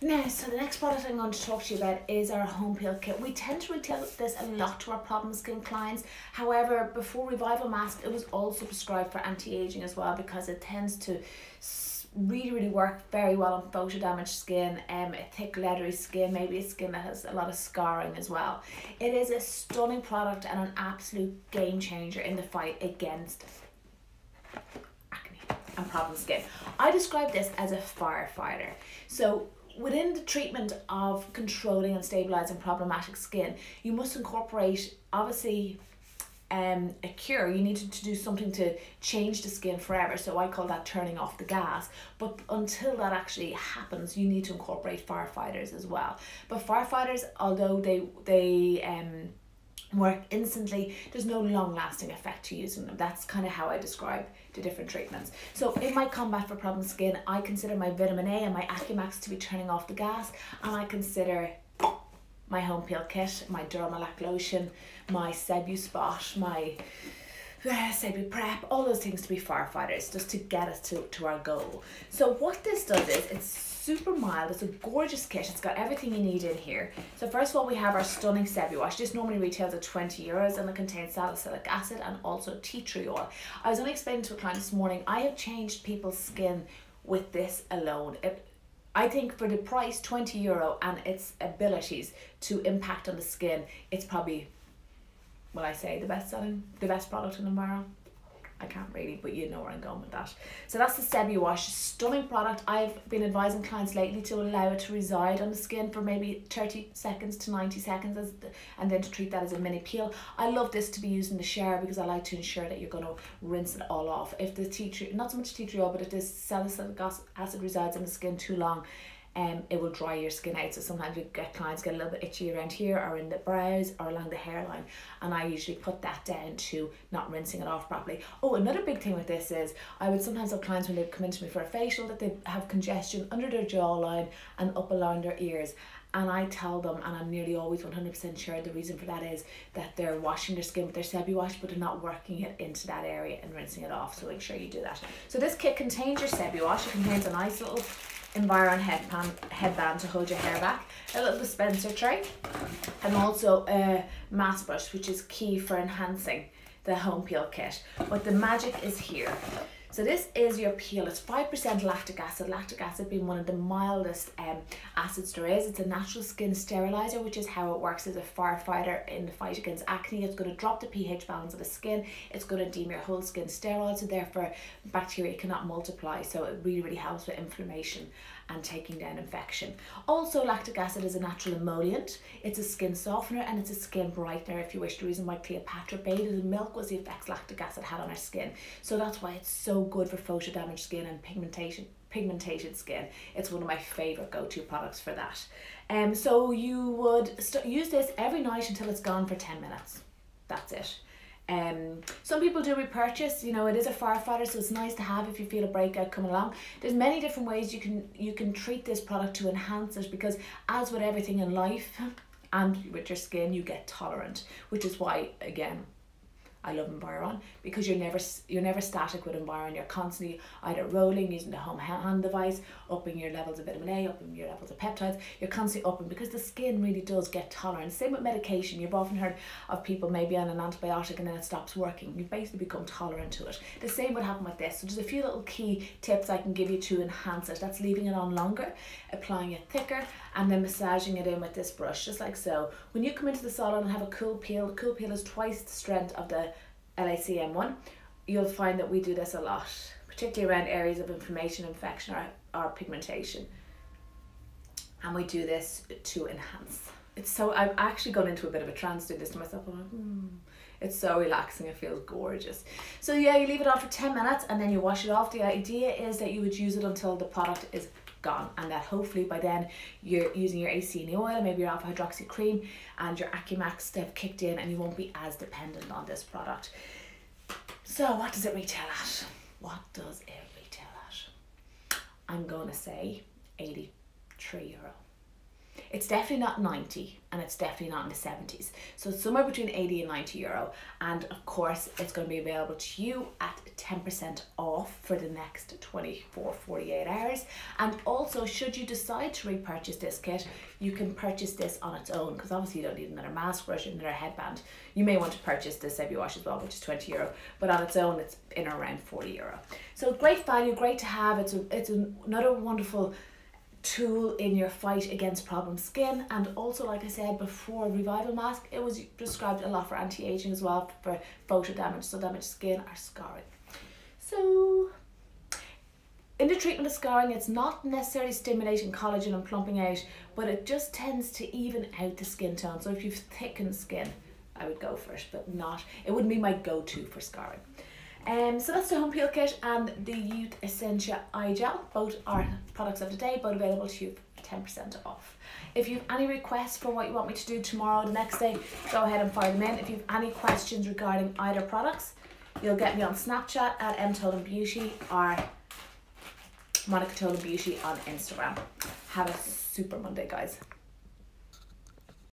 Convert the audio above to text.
Now, so the next product I'm going to talk to you about is our home peel kit. We tend to retail this a lot to our problem skin clients. However, before Revival Mask, it was also prescribed for anti-aging as well, because it tends to really work very well on photo damaged skin, a thick leathery skin, maybe a skin that has a lot of scarring as well. It is a stunning product and an absolute game changer in the fight against acne and problem skin. I describe this as a firefighter. So within the treatment of controlling and stabilizing problematic skin, you must incorporate, obviously, a cure. You need to do something to change the skin forever. So I call that turning off the gas. But until that actually happens, you need to incorporate firefighters as well. But firefighters, although they work instantly, there's no long-lasting effect to using them. That's kind of how I describe the different treatments. So in my combat for problem skin, I consider my vitamin A and my AccuMax to be turning off the gas, and I consider my home peel kit, my Dermalac lotion, my Sebu Spot, my Sebu Prep, all those things to be firefighters, just to get us to our goal. So what this does is, it's super mild, it's a gorgeous kit, it's got everything you need in here. So first of all, we have our stunning Sebu Wash. This normally retails at €20 and it contains salicylic acid and also tea tree oil. I was only explaining to a client this morning, I have changed people's skin with this alone. I think for the price, €20, and its abilities to impact on the skin, it's probably, will I say, the best product in the barrel? I can't really, but you know where I'm going with that. So that's the Sebu Wash, stunning product. I've been advising clients lately to allow it to reside on the skin for maybe 30 seconds to 90 seconds and then to treat that as a mini peel. I love this to be used in the shower because I like to ensure that you're going to rinse it all off. If the tea tree, not so much tea tree oil, but if this salicylic acid resides in the skin too long, it will dry your skin out. So sometimes you get clients get a little bit itchy around here or in the brows or along the hairline, and I usually put that down to not rinsing it off properly. Oh, another big thing with this is I would sometimes have clients when they come into me for a facial that they have congestion under their jawline and up along their ears, and I tell them, and I'm nearly always 100% sure the reason for that is that they're washing their skin with their Sebu Wash, but they're not working it into that area and rinsing it off. So make sure you do that. So this kit contains your Sebu Wash. It contains a nice little Environ headband to hold your hair back, a little dispenser tray, and also a mask brush, which is key for enhancing the home peel kit. But the magic is here. So this is your peel. It's 5% lactic acid being one of the mildest acids there is. It's a natural skin sterilizer, which is how it works as a firefighter in the fight against acne. It's going to drop the pH balance of the skin. It's going to deem your whole skin sterile, so therefore bacteria cannot multiply. So it really helps with inflammation and taking down infection. Also, lactic acid is a natural emollient. It's a skin softener and it's a skin brightener, if you wish. The reason why Cleopatra bathed in milk was the effects lactic acid had on her skin. So that's why it's so good for photo damaged skin and pigmented skin. It's one of my favorite go-to products for that. So you would use this every night until it's gone for 10 minutes. That's it. Some people do repurchase. You know, it is a firefighter, so it's nice to have if you feel a breakout coming along. There's many different ways you can treat this product to enhance it, because as with everything in life and with your skin, you get tolerant, which is why, again, I love Environ, because you're never static with Environ. You're constantly either rolling, using the home hand device, upping your levels of vitamin A, upping your levels of peptides. You're constantly upping, because the skin really does get tolerant. Same with medication. You've often heard of people maybe on an antibiotic and then it stops working. You basically become tolerant to it. The same would happen with this. So there's a few little key tips I can give you to enhance it. That's leaving it on longer, applying it thicker, and then massaging it in with this brush, just like so. When you come into the salon and have a cool peel, the cool peel is twice the strength of the LACM one. You'll find that we do this a lot, particularly around areas of inflammation, infection, or pigmentation. And we do this to enhance. It's so, I've actually gone into a bit of a trance doing this to myself. I'm like, It's so relaxing, it feels gorgeous. So yeah, you leave it on for 10 minutes and then you wash it off. The idea is that you would use it until the product is gone, and that hopefully by then you're using your AC oil, maybe your alpha hydroxy cream and your AccuMax have kicked in, and you won't be as dependent on this product. So what does it retail at? What does it retail at? I'm going to say €83. It's definitely not 90 and it's definitely not in the 70s. So it's somewhere between 80 and 90 euro. And of course, it's going to be available to you at 10% off for the next 48 hours. And also, should you decide to repurchase this kit, you can purchase this on its own, because obviously you don't need another mask brush, another headband. You may want to purchase this Sebby Wash as well, which is 20 euro, but on its own, it's in around 40 euro. So great value, great to have. It's another wonderful tool in your fight against problem skin. And also, like I said before, Revival Mask, it was prescribed a lot for anti-aging as well, for photo damage, so damaged skin or scarring. So in the treatment of scarring, it's not necessarily stimulating collagen and plumping out, but it just tends to even out the skin tone. So if you've thickened skin, I would go for it, but it wouldn't be my go-to for scarring. So that's the Home Peel Kit and the Youth Essentia Eye Gel. Both are products of the day, both available to you for 10% off. If you have any requests for what you want me to do tomorrow or the next day, go ahead and fire them in. If you have any questions regarding either products, you'll get me on Snapchat at mtolanbeauty or Monica Tolan Beauty on Instagram. Have a super Monday, guys.